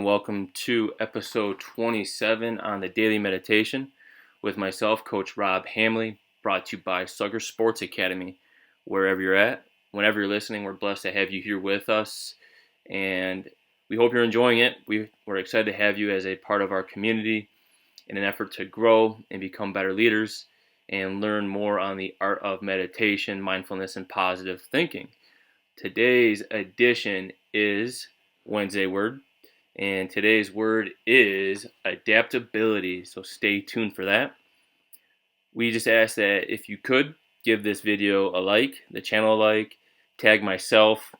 and welcome to episode 27 on the Daily Meditation with myself, Coach Rob Hamley, brought to you by Sluggers Sports Academy. Wherever you're at, whenever you're listening, we're blessed to have you here with us, and we hope you're enjoying it. We're excited to have you as a part of our community in an effort to grow and become better leaders and learn more on the art of meditation, mindfulness, and positive thinking. Today's edition is Wednesday Word, and today's word is adaptability, so stay tuned for that. We just ask that if you could give this video a like, the channel a like, tag myself,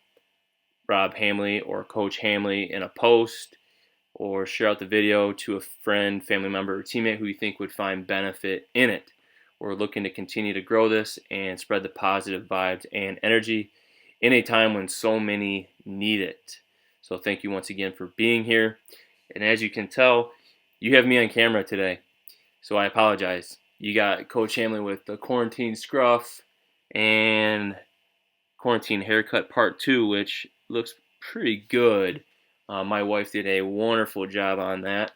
Rob Hamley, or Coach Hamley in a post, or share out the video to a friend, family member, or teammate who you think would find benefit in it. We're looking to continue to grow this and spread the positive vibes and energy in a time when so many need it. So thank you once again for being here. And as you can tell, you have me on camera today, so I apologize. You got Coach Hamlin with the quarantine scruff and quarantine haircut part 2, which looks pretty good. My wife did a wonderful job on that.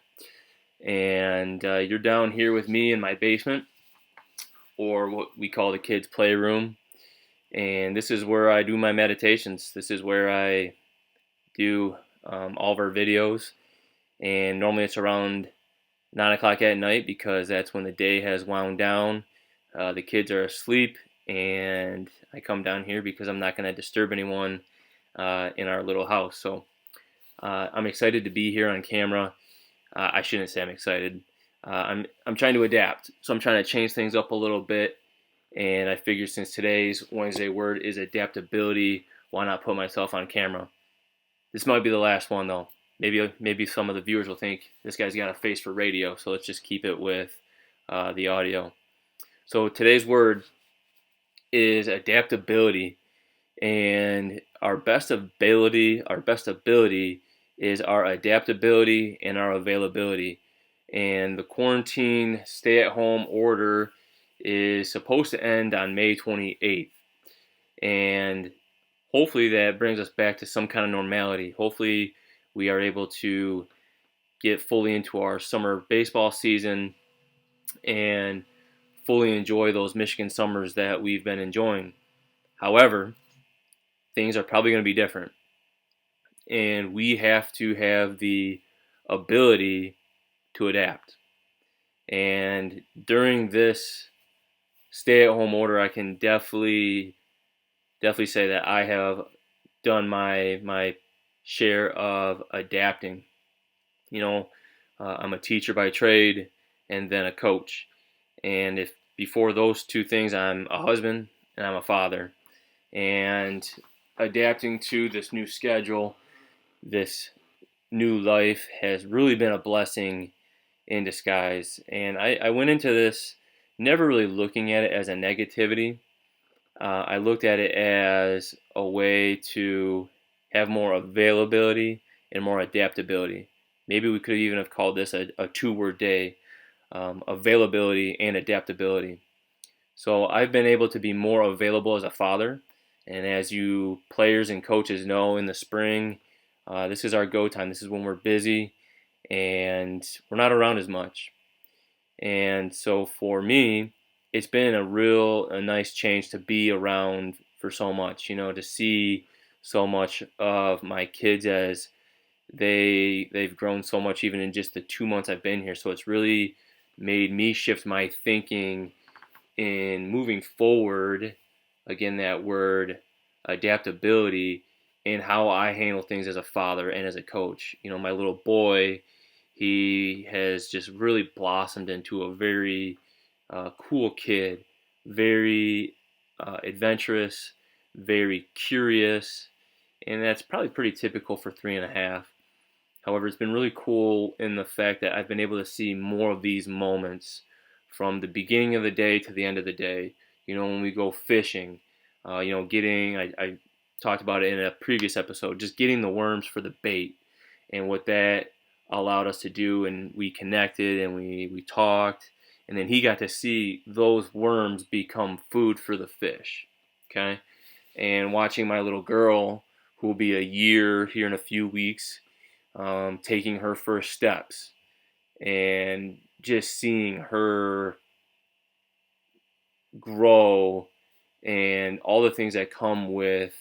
And you're down here with me in my basement, or what we call the kids' playroom. And this is where I do my meditations. This is where I do all of our videos. And normally it's around 9 o'clock at night because that's when the day has wound down. The kids are asleep, and I come down here because I'm not going to disturb anyone in our little house. So I'm excited to be here on camera. I shouldn't say I'm excited. I'm trying to adapt. So I'm trying to change things up a little bit. And I figured since today's Wednesday word is adaptability, why not put myself on camera? This might be the last one, though. Maybe some of the viewers will think this guy's got a face for radio, so let's just keep it with the audio. So today's word is adaptability, and our best ability is our adaptability and our availability. And the quarantine stay-at-home order is supposed to end on May 28th. And hopefully that brings us back to some kind of normality. Hopefully we are able to get fully into our summer baseball season and fully enjoy those Michigan summers that we've been enjoying. However, things are probably going to be different. And we have to have the ability to adapt. And during this stay-at-home order, I can definitely say that I have done my share of adapting. I'm a teacher by trade and then a coach. And if before those two things, I'm a husband and I'm a father. And adapting to this new schedule, this new life has really been a blessing in disguise. And I went into this never really looking at it as a negativity. I looked at it as a way to have more availability and more adaptability. Maybe we could even have called this a two-word day, availability and adaptability. So I've been able to be more available as a father. And as you players and coaches know, in the spring, this is our go time. This is when we're busy and we're not around as much. And so for me, it's been a nice change to be around for so much, to see so much of my kids as they've grown so much even in just the 2 months I've been here. So it's really made me shift my thinking in moving forward, again, that word adaptability, in how I handle things as a father and as a coach. My little boy, he has just really blossomed into a very cool kid, very adventurous, very curious, and that's probably pretty typical for 3.5. However, it's been really cool in the fact that I've been able to see more of these moments from the beginning of the day to the end of the day. When we go fishing, I talked about it in a previous episode, just getting the worms for the bait and what that allowed us to do. And we connected and we talked, and then he got to see those worms become food for the fish. Okay. And watching my little girl, who will be a year here in a few weeks, taking her first steps, and just seeing her grow and all the things that come with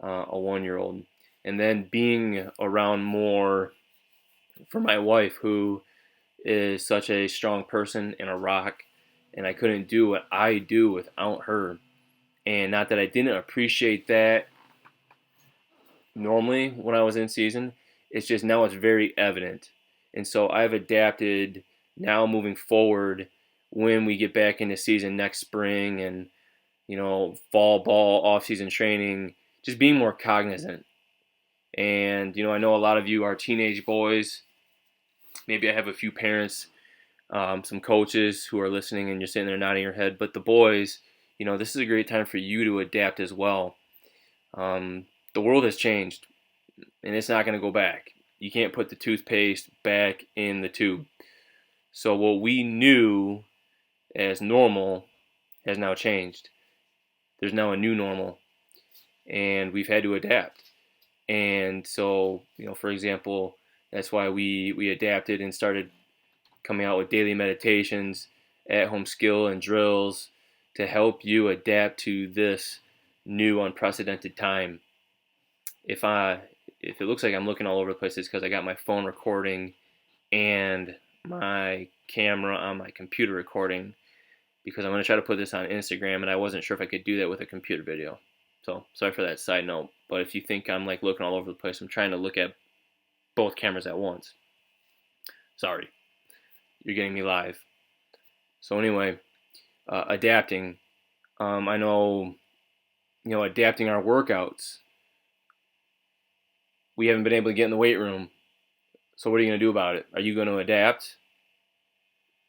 a 1-year-old. And then being around more for my wife, who is such a strong person and a rock, and I couldn't do what I do without her. And not that I didn't appreciate that normally when I was in season, it's just now it's very evident. And so I've adapted now moving forward when we get back into season next spring and, fall ball, off-season training, just being more cognizant. And, I know a lot of you are teenage boys. Maybe I have a few parents, some coaches who are listening, and you're sitting there nodding your head. But the boys, this is a great time for you to adapt as well. The world has changed, and it's not going to go back. You can't put the toothpaste back in the tube. So what we knew as normal has now changed. There's now a new normal, and we've had to adapt. And so, for example, that's why we adapted and started coming out with daily meditations, at-home skill and drills to help you adapt to this new unprecedented time. If it looks like I'm looking all over the place, it's because I got my phone recording and my camera on my computer recording, because I'm going to try to put this on Instagram, and I wasn't sure if I could do that with a computer video. So sorry for that side note. But if you think I'm like looking all over the place, I'm trying to look at both cameras at once. Sorry, you're getting me live. So anyway, adapting. I know, adapting our workouts. We haven't been able to get in the weight room. So what are you going to do about it? Are you going to adapt?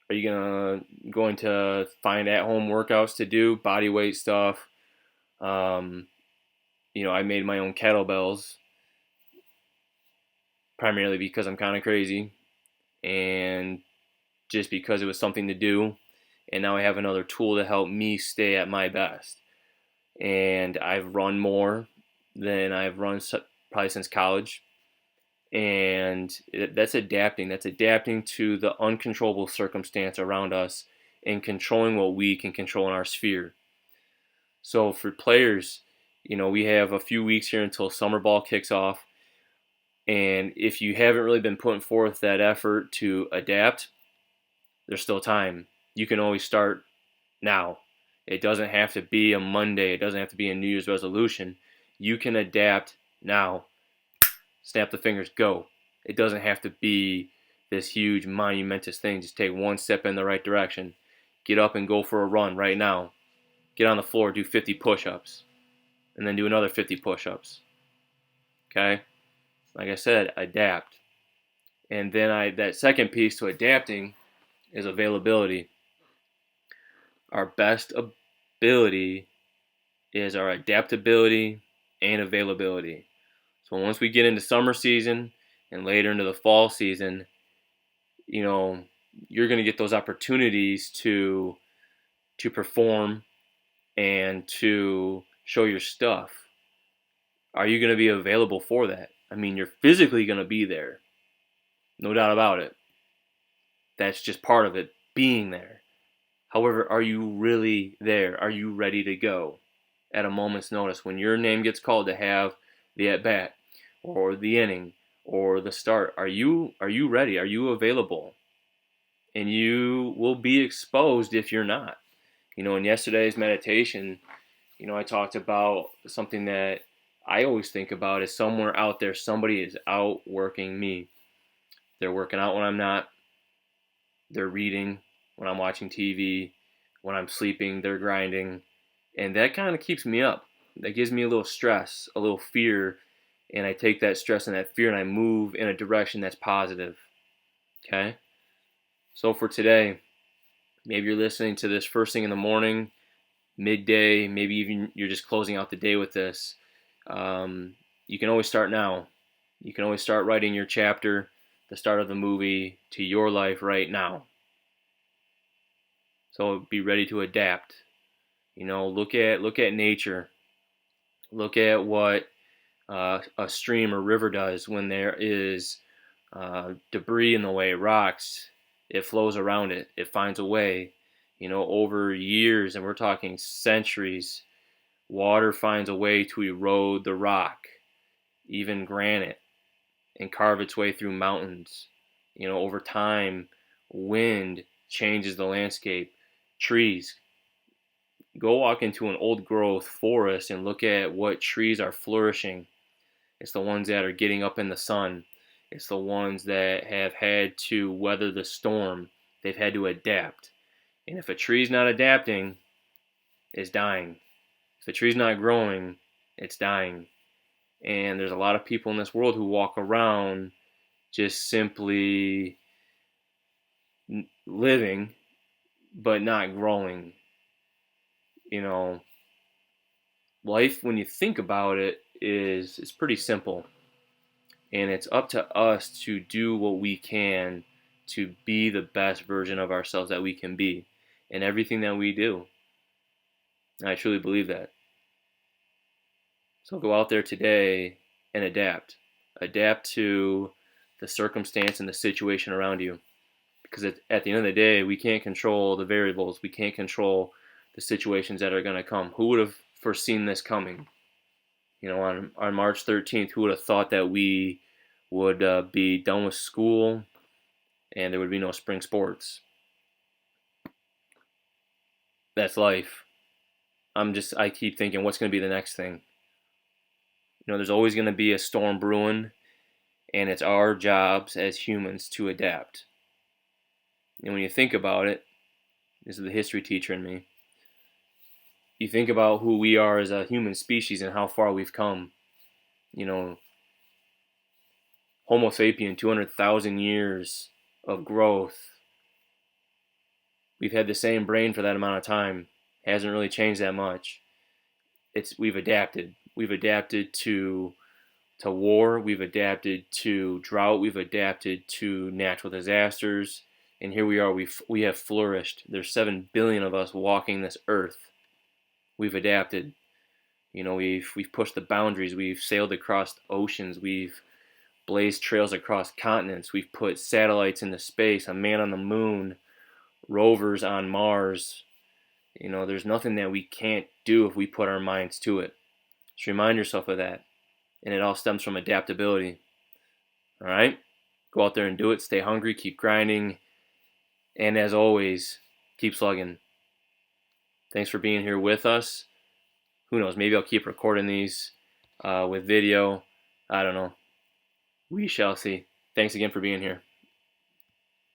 Are you going to find at-home workouts to do, body weight stuff? I made my own kettlebells, primarily because I'm kind of crazy, and just because it was something to do. And now I have another tool to help me stay at my best. And I've run more than I've run probably since college. And that's adapting. That's adapting to the uncontrollable circumstance around us and controlling what we can control in our sphere. So for players, we have a few weeks here until summer ball kicks off. And if you haven't really been putting forth that effort to adapt, there's still time. You can always start now. It doesn't have to be a Monday. It doesn't have to be a New Year's resolution. You can adapt now. Snap the fingers, go. It doesn't have to be this huge, monumentous thing. Just take one step in the right direction. Get up and go for a run right now. Get on the floor, do 50 push-ups, and then do another 50 push-ups. Okay? Like I said, adapt. And then that second piece to adapting is availability. Our best ability is our adaptability and availability. So once we get into summer season and later into the fall season, you're going to get those opportunities to perform and to show your stuff. Are you going to be available for that? I mean, you're physically going to be there. No doubt about it. That's just part of it, being there. However, are you really there? Are you ready to go at a moment's notice when your name gets called to have the at-bat or the inning or the start? Are you ready? Are you available? And you will be exposed if you're not. In yesterday's meditation, I talked about something that I always think about is somewhere out there, somebody is outworking me. They're working out when I'm not. They're reading when I'm watching TV. When I'm sleeping, they're grinding. And that kind of keeps me up. That gives me a little stress, a little fear. And I take that stress and that fear and I move in a direction that's positive. Okay? So for today, maybe you're listening to this first thing in the morning, midday, maybe even you're just closing out the day with this. You can always start now. You can always start writing your chapter, the start of the movie, to your life right now. So be ready to adapt. Look at nature. Look at what a stream or river does when there is debris in the way, rocks. It flows around it. It finds a way. Over years, and we're talking centuries, water finds a way to erode the rock, even granite, and carve its way through mountains. Over time, wind changes the landscape. Trees. Go walk into an old growth forest and look at what trees are flourishing. It's the ones that are getting up in the sun. It's the ones that have had to weather the storm. They've had to adapt. And if a tree's not adapting, it's dying. If a tree's not growing, it's dying. And there's a lot of people in this world who walk around just simply living, but not growing. Life, when you think about it, is pretty simple. And it's up to us to do what we can to be the best version of ourselves that we can be in everything that we do. And I truly believe that. So go out there today and adapt. Adapt to the circumstance and the situation around you. Because at the end of the day, we can't control the variables. We can't control the situations that are going to come. Who would have foreseen this coming? On March 13th, who would have thought that we would be done with school and there would be no spring sports? That's life. I keep thinking, what's going to be the next thing? There's always going to be a storm brewing, and it's our jobs as humans to adapt. And when you think about it, this is the history teacher in me. You think about who we are as a human species and how far we've come. Homo sapien, 200,000 years of growth. We've had the same brain for that amount of time. Hasn't really changed that much. We've adapted. We've adapted to war. We've adapted to drought. We've adapted to natural disasters. And here we are. We have flourished. There's 7 billion of us walking this earth. We've adapted. We've pushed the boundaries. We've sailed across oceans. We've blazed trails across continents. We've put satellites into space, a man on the moon, rovers on Mars. There's nothing that we can't do if we put our minds to it. Just remind yourself of that. And it all stems from adaptability. All right? Go out there and do it. Stay hungry. Keep grinding. And as always, keep slugging. Thanks for being here with us. Who knows? Maybe I'll keep recording these with video. I don't know. We shall see. Thanks again for being here.